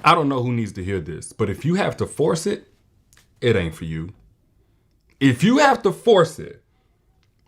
I don't know who needs to hear this, but if you have to force it, it ain't for you. If you have to force it,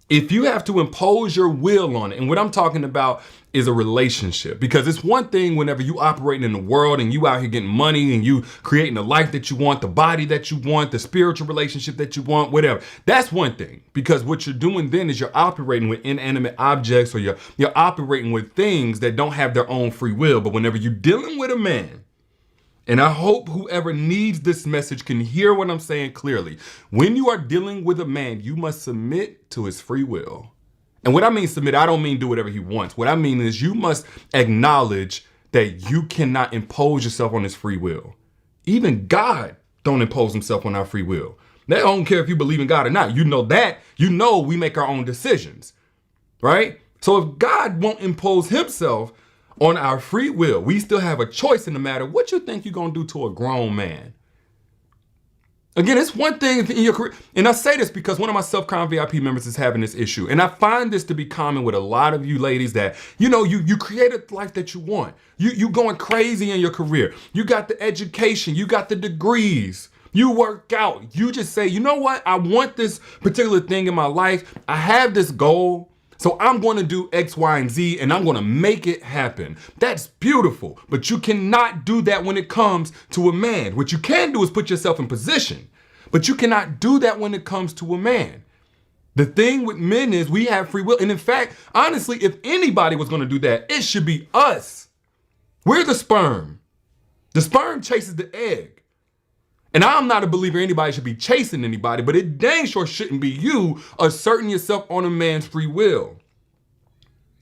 if you have to impose your will on it, and what I'm talking about is a relationship, because it's one thing whenever you operating in the world and you out here getting money and you creating the life that you want, the body that you want, the spiritual relationship that you want, whatever. That's one thing, because what you're doing then is you're operating with inanimate objects, or you're operating with things that don't have their own free will. But whenever you're dealing with a man, and I hope whoever needs this message can hear what I'm saying clearly. When you are dealing with a man, you must submit to his free will. And what I mean submit, I don't mean do whatever he wants. What I mean is you must acknowledge that you cannot impose yourself on his free will. Even God don't impose himself on our free will. They don't care if you believe in God or not. You know that. You know we make our own decisions, right? So if God won't impose himself on our free will, we still have a choice in the matter. What you think you're gonna do to a grown man? Again, it's one thing in your career, and I say this because one of my Self-Con VIP members is having this issue, and I find this to be common with a lot of you ladies that, you create a life that you want. You going crazy in your career. You got the education, you got the degrees, you work out. You just say, you know what? I want this particular thing in my life. I have this goal. So I'm going to do X, Y, and Z, and I'm going to make it happen. That's beautiful, but you cannot do that when it comes to a man. What you can do is put yourself in position, but you cannot do that when it comes to a man. The thing with men is we have free will. And in fact, honestly, if anybody was going to do that, it should be us. We're the sperm. The sperm chases the egg. And I'm not a believer anybody should be chasing anybody, but it dang sure shouldn't be you asserting yourself on a man's free will.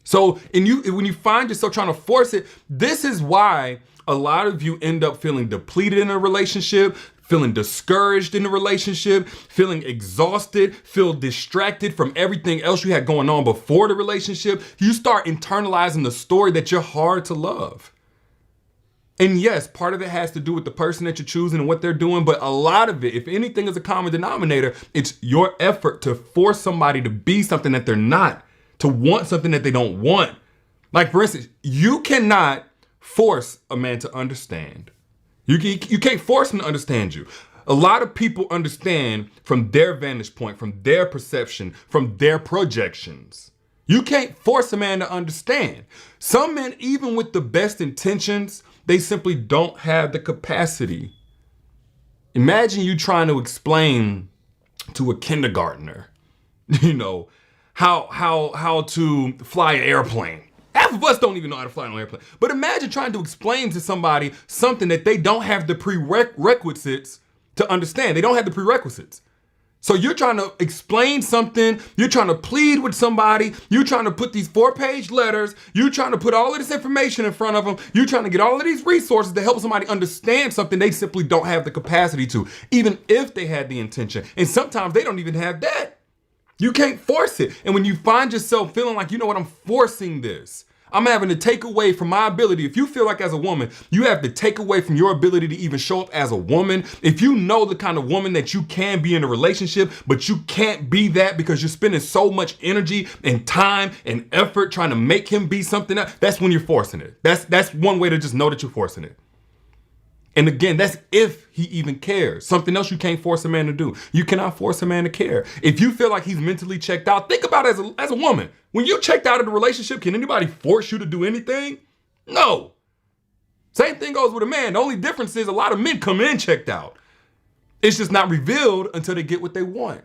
So when you find yourself trying to force it, this is why a lot of you end up feeling depleted in a relationship, feeling discouraged in a relationship, feeling exhausted, feel distracted from everything else you had going on before the relationship. You start internalizing the story that you're hard to love. And yes, part of it has to do with the person that you're choosing and what they're doing, but a lot of it, if anything is a common denominator, it's your effort to force somebody to be something that they're not, to want something that they don't want. Like, for instance, you cannot force a man to understand. You can't force him to understand you. A lot of people understand from their vantage point, from their perception, from their projections. You can't force a man to understand. Some men, even with the best intentions, they simply don't have the capacity. Imagine you trying to explain to a kindergartner, how to fly an airplane. Half of us don't even know how to fly an airplane. But imagine trying to explain to somebody something that they don't have the prerequisites to understand. They don't have the prerequisites. So you're trying to explain something, you're trying to plead with somebody, you're trying to put these 4-page letters, you're trying to put all of this information in front of them, you're trying to get all of these resources to help somebody understand something they simply don't have the capacity to, even if they had the intention. And sometimes they don't even have that. You can't force it. And when you find yourself feeling like, you know what, I'm forcing this, I'm having to take away from my ability. If you feel like as a woman, you have to take away from your ability to even show up as a woman. If you know the kind of woman that you can be in a relationship, but you can't be that because you're spending so much energy and time and effort trying to make him be something else, that's when you're forcing it. That's one way to just know that you're forcing it. And again, that's if he even cares. Something else you can't force a man to do. You cannot force a man to care. If you feel like he's mentally checked out, think about it as a woman. When you checked out of the relationship, can anybody force you to do anything? No. Same thing goes with a man. The only difference is a lot of men come in checked out. It's just not revealed until they get what they want.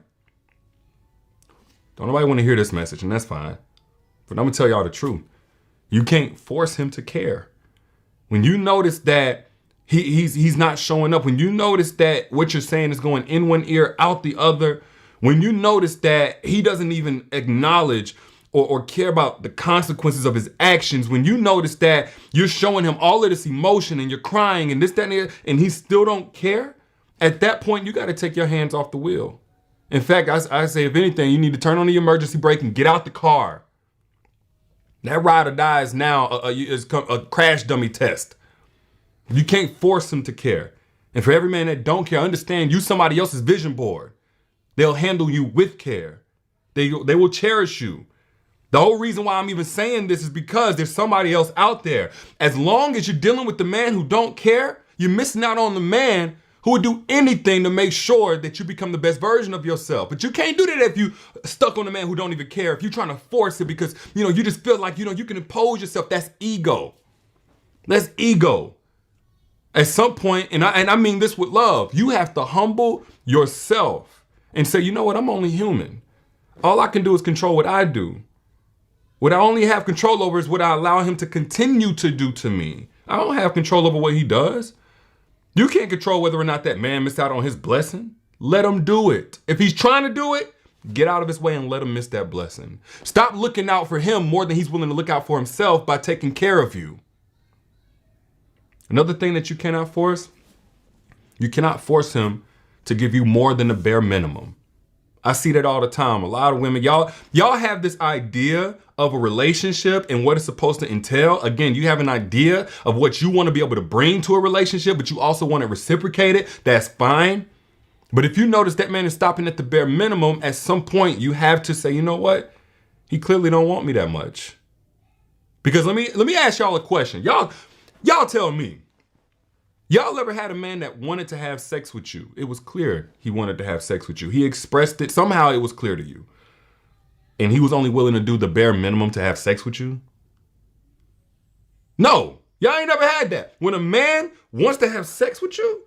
Don't nobody want to hear this message, and that's fine. But I'm gonna tell y'all the truth. You can't force him to care. When you notice that he's not showing up, when you notice that what you're saying is going in one ear, out the other, when you notice that he doesn't even acknowledge or care about the consequences of his actions, when you notice that you're showing him all of this emotion and you're crying and this, that, and the other, and he still don't care, at that point, you got to take your hands off the wheel. In fact, I say, if anything, you need to turn on the emergency brake and get out the car. That ride or die is now a crash dummy test. You can't force them to care. And for every man that don't care, understand you somebody else's vision board. They'll handle you with care. They will cherish you. The whole reason why I'm even saying this is because there's somebody else out there. As long as you're dealing with the man who don't care, you're missing out on the man who would do anything to make sure that you become the best version of yourself. But you can't do that if you stuck on a man who don't even care. If you're trying to force it because, you just feel like, you can impose yourself. That's ego. That's ego. At some point, and I mean this with love, you have to humble yourself and say, you know what, I'm only human. All I can do is control what I do. What I only have control over is what I allow him to continue to do to me. I don't have control over what he does. You can't control whether or not that man missed out on his blessing. Let him do it. If he's trying to do it, get out of his way and let him miss that blessing. Stop looking out for him more than he's willing to look out for himself by taking care of you. Another thing that you cannot force him to give you more than the bare minimum. I see that all the time. A lot of women, y'all have this idea of a relationship and what it's supposed to entail. Again, you have an idea of what you want to be able to bring to a relationship, but you also want to reciprocate it. That's fine. But if you notice that man is stopping at the bare minimum, at some point you have to say, you know what? He clearly don't want me that much. Because let me ask y'all a question. Y'all tell me. Y'all ever had a man that wanted to have sex with you? It was clear he wanted to have sex with you. He expressed it. Somehow it was clear to you. And he was only willing to do the bare minimum to have sex with you? No. Y'all ain't never had that. When a man wants to have sex with you,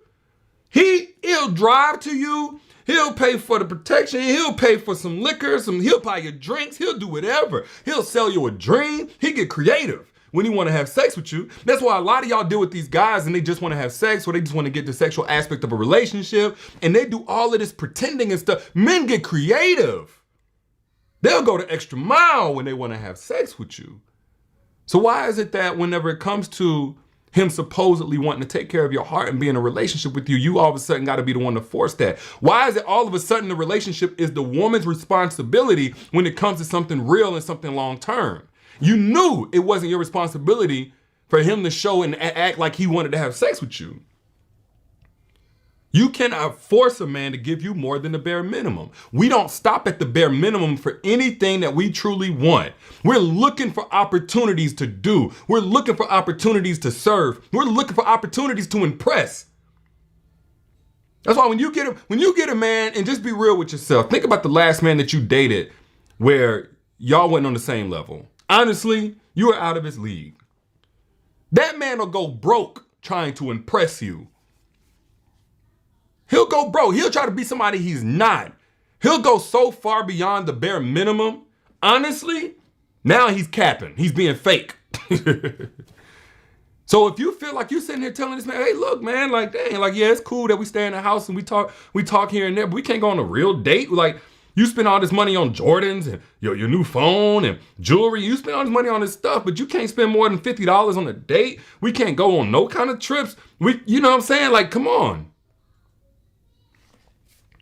he'll drive to you. He'll pay for the protection. He'll pay for some liquor. He'll buy your drinks. He'll do whatever. He'll sell you a dream. He get creative when he want to have sex with you. That's why a lot of y'all deal with these guys and they just want to have sex or they just want to get the sexual aspect of a relationship and they do all of this pretending and stuff. Men get creative. They'll go the extra mile when they want to have sex with you. So why is it that whenever it comes to him supposedly wanting to take care of your heart and be in a relationship with you, you all of a sudden got to be the one to force that? Why is it all of a sudden the relationship is the woman's responsibility when it comes to something real and something long term? You knew it wasn't your responsibility for him to show and act like he wanted to have sex with you. You cannot force a man to give you more than the bare minimum. We don't stop at the bare minimum for anything that we truly want. We're looking for opportunities to do. We're looking for opportunities to serve. We're looking for opportunities to impress. That's why when you get a man, and just be real with yourself, think about the last man that you dated where y'all wasn't on the same level. Honestly, you are out of his league. That man will go broke trying to impress you. He'll go broke. He'll try to be somebody he's not. He'll go so far beyond the bare minimum. Honestly, now he's capping. He's being fake. So if you feel like you're sitting here telling this man, hey, look, man, like, dang, like, yeah, it's cool that we stay in the house and we talk here and there, but we can't go on a real date. Like, you spend all this money on Jordans and your new phone and jewelry. You spend all this money on this stuff, but you can't spend more than $50 on a date. We can't go on no kind of trips. You know what I'm saying? Like, come on.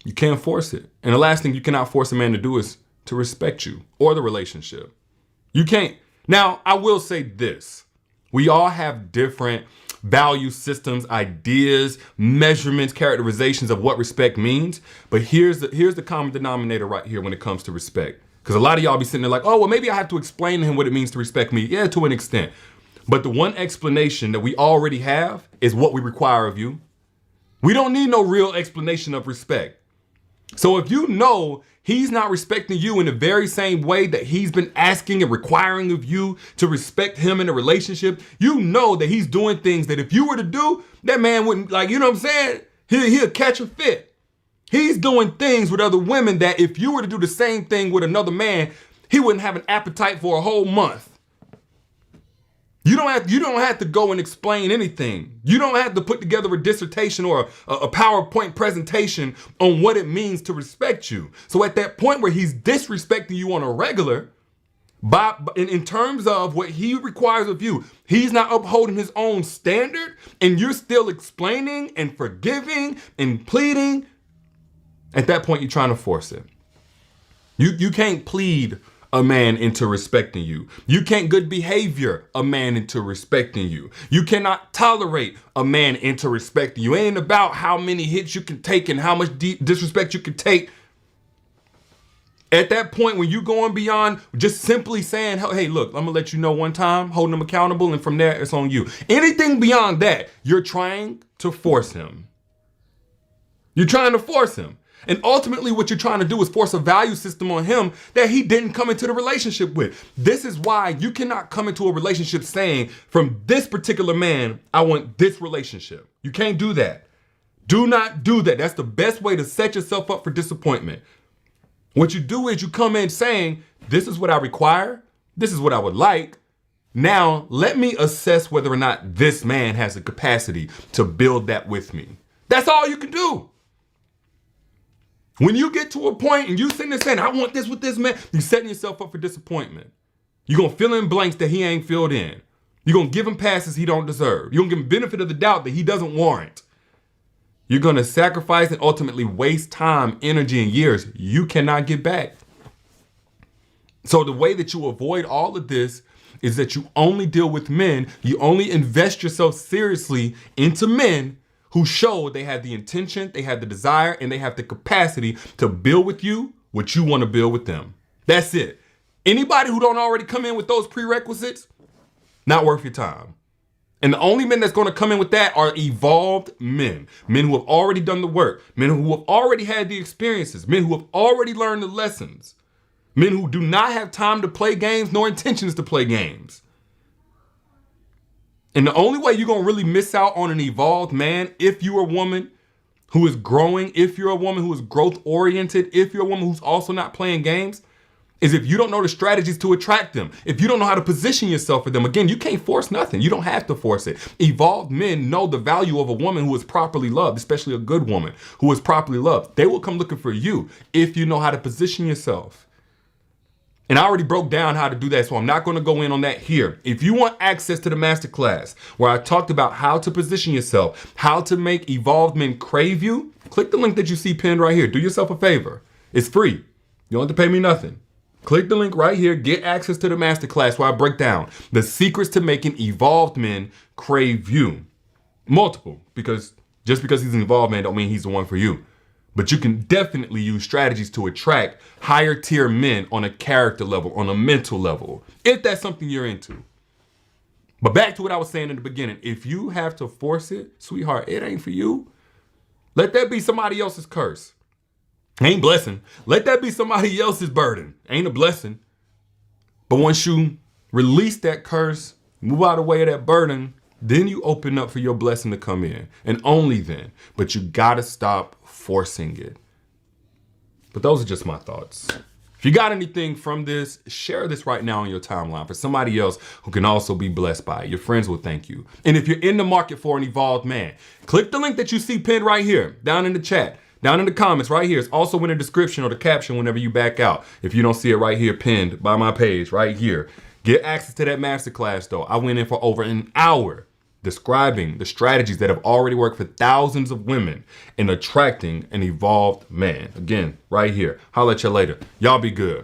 You can't force it. And the last thing you cannot force a man to do is to respect you or the relationship. You can't. Now, I will say this. We all have different value systems, ideas, measurements, characterizations of what respect means. But here's the common denominator right here when it comes to respect. Because a lot of y'all be sitting there like, oh, well, maybe I have to explain to him what it means to respect me. Yeah, to an extent. But the one explanation that we already have is what we require of you. We don't need no real explanation of respect. So if you know he's not respecting you in the very same way that he's been asking and requiring of you to respect him in a relationship, you know that he's doing things that if you were to do, that man wouldn't, like, you know what I'm saying? He'll catch a fit. He's doing things with other women that if you were to do the same thing with another man, he wouldn't have an appetite for a whole month. You don't have to go and explain anything. You don't have to put together a dissertation or a PowerPoint presentation on what it means to respect you. So at that point where he's disrespecting you on a regular, in terms of what he requires of you, he's not upholding his own standard, and you're still explaining and forgiving and pleading. At that point, you're trying to force it. You can't plead a man into respecting you. You can't good behavior a man into respecting you. You cannot tolerate a man into respecting you. It ain't about how many hits you can take and how much disrespect you can take. At that point, when you're going beyond just simply saying, hey, look, I'm gonna let you know one time, holding them accountable, and from there, it's on you. Anything beyond that, you're trying to force him. You're trying to force him. And ultimately, what you're trying to do is force a value system on him that he didn't come into the relationship with. This is why you cannot come into a relationship saying, from this particular man, I want this relationship. You can't do that. Do not do that. That's the best way to set yourself up for disappointment. What you do is you come in saying, this is what I require. This is what I would like. Now, let me assess whether or not this man has the capacity to build that with me. That's all you can do. When you get to a point and you sitting there saying, I want this with this man, you're setting yourself up for disappointment. You're going to fill in blanks that he ain't filled in. You're going to give him passes he don't deserve. You're going to give him benefit of the doubt that he doesn't warrant. You're going to sacrifice and ultimately waste time, energy, and years you cannot get back. So the way that you avoid all of this is that you only deal with men. You only invest yourself seriously into men who show they have the intention, they have the desire, and they have the capacity to build with you what you want to build with them. That's it. Anybody who don't already come in with those prerequisites, not worth your time. And the only men that's going to come in with that are evolved men. Men who have already done the work. Men who have already had the experiences. Men who have already learned the lessons. Men who do not have time to play games nor intentions to play games. And the only way you're going to really miss out on an evolved man, if you're a woman who is growing, if you're a woman who is growth oriented, if you're a woman who's also not playing games, is if you don't know the strategies to attract them. If you don't know how to position yourself for them. Again, you can't force nothing. You don't have to force it. Evolved men know the value of a woman who is properly loved, especially a good woman who is properly loved. They will come looking for you if you know how to position yourself. And I already broke down how to do that, so I'm not going to go in on that here. If you want access to the masterclass where I talked about how to position yourself, how to make evolved men crave you, click the link that you see pinned right here. Do yourself a favor. It's free. You don't have to pay me nothing. Click the link right here. Get access to the masterclass where I break down the secrets to making evolved men crave you. Multiple, because just because he's an evolved man don't mean he's the one for you. But you can definitely use strategies to attract higher tier men on a character level, on a mental level, if that's something you're into. But back to what I was saying in the beginning. If you have to force it, sweetheart, it ain't for you. Let that be somebody else's curse. Ain't blessing. Let that be somebody else's burden. Ain't a blessing. But once you release that curse, move out of the way of that burden, then you open up for your blessing to come in. And only then. But you gotta stop forcing it. But those are just my thoughts. If you got anything from this, share this right now on your timeline for somebody else who can also be blessed by it. Your friends will thank you. And if you're in the market for an evolved man, click the link that you see pinned right here, down in the chat, down in the comments right here. It's also in the description or the caption whenever you back out. If you don't see it right here pinned by my page right here. Get access to that masterclass though. I went in for over an hour describing the strategies that have already worked for thousands of women in attracting an evolved man. Again, right here. Holla at you later. Y'all be good.